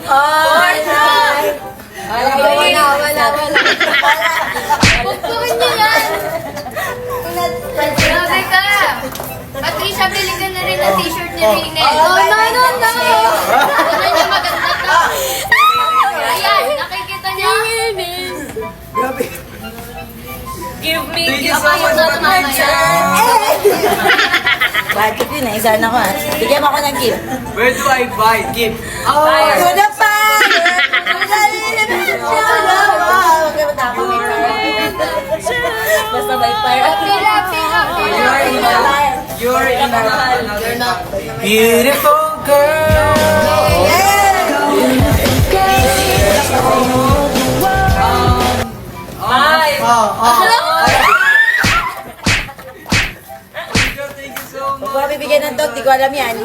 Wala. Pagpukin niyo yan. Grabe ka. Patricia, bili ka na rin ang t-shirt ni Rinel. No. Ano niya maganda to? Ayan, nakikita niya. Grabe. Give me, Thank you give so me much, yung Patricia. Bakit yun eh? Isa na ko ah. Bigyan mo ako ng gift. Where do I buy gift? To the fire! To the elemental! Huwag ka matapos may fire. Basta may fire. You're in another beautiful girl. Thank you so Huwag much. ko bibigyan ng dog, di ko alam yan.